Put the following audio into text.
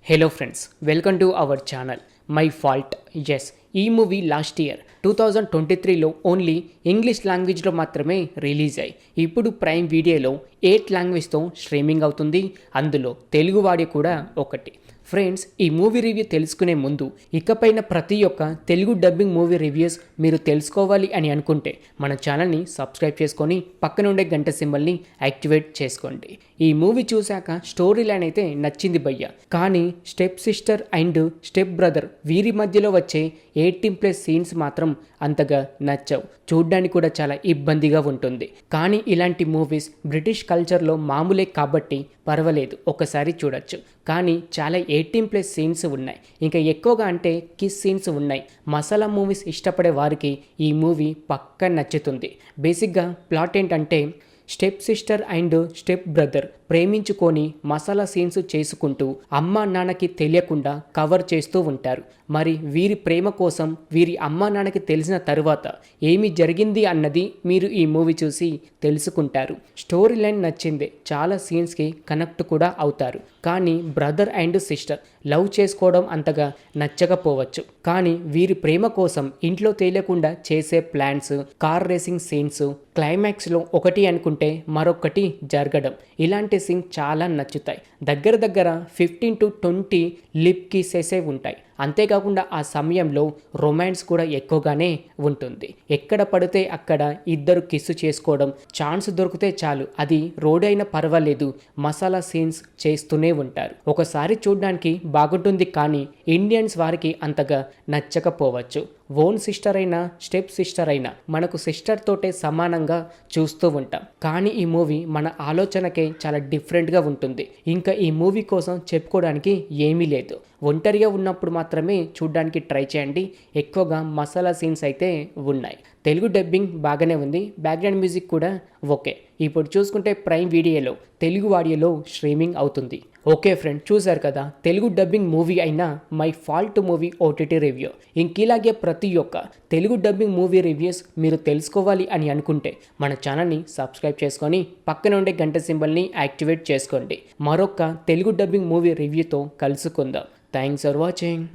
Hello friends, welcome to our channel my fault. Yes, ఈ movie last year 2023లో only English లాంగ్వేజ్లో మాత్రమే release అయ్యి ఇప్పుడు ప్రైమ్ వీడియోలో 8 లాంగ్వేజ్తో స్ట్రీమింగ్ అవుతుంది. అందులో తెలుగు వాడి కూడా ఒకటి. ఫ్రెండ్స్, ఈ మూవీ రివ్యూ తెలుసుకునే ముందు ఇకపైన ప్రతి ఒక్క తెలుగు డబ్బింగ్ మూవీ రివ్యూస్ మీరు తెలుసుకోవాలి అని అనుకుంటే మన ఛానల్ని సబ్స్క్రైబ్ చేసుకొని పక్కన ఉండే గంట సింబల్ని యాక్టివేట్ చేసుకోండి. ఈ మూవీ చూశాక స్టోరీ లైన్ అయితే నచ్చింది భయ్య, కానీ step sister and step brother వీరి మధ్యలో వచ్చే 18+ సీన్స్ మాత్రం అంతగా నచ్చవు. చూడ్డానికి కూడా చాలా ఇబ్బందిగా ఉంటుంది. కానీ ఇలాంటి మూవీస్ బ్రిటిష్ కల్చర్లో మామూలే కాబట్టి పర్వాలేదు, ఒకసారి చూడొచ్చు. కానీ చాలా 18+ సీన్స్ ఉన్నాయి. ఇంకా ఎక్కువగా అంటే కిస్ సీన్స్ ఉన్నాయి. మసాలా మూవీస్ ఇష్టపడే వారికి ఈ మూవీ పక్కా నచ్చుతుంది. బేసిక్గా ప్లాట్ ఏంటంటే, step sister and step brother ప్రేమించుకొని మసాలా సీన్స్ చేసుకుంటూ అమ్మా నాన్నకి తెలియకుండా కవర్ చేస్తూ ఉంటారు. మరి వీరి ప్రేమ కోసం వీరి అమ్మా నాన్నకి తెలిసిన తరువాత ఏమి జరిగింది అన్నది మీరు ఈ మూవీ చూసి తెలుసుకుంటారు. స్టోరీ లైన్ నచ్చింది, చాలా సీన్స్కి కనెక్ట్ కూడా అవుతారు. కానీ బ్రదర్ అండ్ సిస్టర్ లవ్ చేసుకోవడం అంతగా నచ్చకపోవచ్చు. కానీ వీరి ప్రేమ కోసం ఇంట్లో తెలియకుండా చేసే ప్లాన్స్, కార్ రేసింగ్ సీన్స్, క్లైమాక్స్లో ఒకటి అనుకుంటే మరొకటి జరగడం, ఇలాంటి సీన్స్ చాలా నచ్చుతాయి. దగ్గర 15 to 20 లిప్ కిసెసే ఉంటాయి. అంతేకాకుండా ఆ సమయంలో రొమాన్స్ కూడా ఎక్కువగానే ఉంటుంది. ఎక్కడ పడితే అక్కడ ఇద్దరు కిస్సు చేసుకోవడం, ఛాన్స్ దొరికితే చాలు, అది రోడ్ అయినా పర్వాలేదు, మసాలా సీన్స్ చేస్తూనే ఉంటారు. ఒకసారి చూడడానికి బాగుంటుంది, కానీ ఇండియన్స్ వారికి అంతగా నచ్చకపోవచ్చు. ఓన్ సిస్టర్ అయినా స్టెప్ సిస్టర్ అయినా మనకు సిస్టర్ తోటే సమానంగా చూస్తూ ఉంటాం. కానీ ఈ మూవీ మన ఆలోచనకే చాలా డిఫరెంట్గా ఉంటుంది. ఇంకా ఈ మూవీ కోసం చెప్పుకోవడానికి ఏమీ లేదు. ఒంటరిగా ఉన్నప్పుడు మాత్రమే చూడడానికి ట్రై చేయండి. ఎక్కువగా మసాలా సీన్స్ అయితే ఉన్నాయి. తెలుగు డబ్బింగ్ బాగానే ఉంది, బ్యాక్గ్రౌండ్ మ్యూజిక్ కూడా ఓకే. ఇప్పుడు చూసుకుంటే ప్రైమ్ వీడియోలో తెలుగు ఆడియోలో స్ట్రీమింగ్ అవుతుంది. ఓకే ఫ్రెండ్, చూశారు కదా తెలుగు డబ్బింగ్ మూవీ అయిన my fault movie OTT review. ఇంకిలాగే ప్రతి ఒక్క తెలుగు డబ్బింగ్ మూవీ రివ్యూస్ మీరు తెలుసుకోవాలి అని అనుకుంటే మన ఛానల్ని సబ్స్క్రైబ్ చేసుకొని పక్కన ఉండే గంట సింబల్ని యాక్టివేట్ చేసుకోండి. మరొక తెలుగు డబ్బింగ్ మూవీ రివ్యూతో కలుసుకుందాం. Thanks for watching.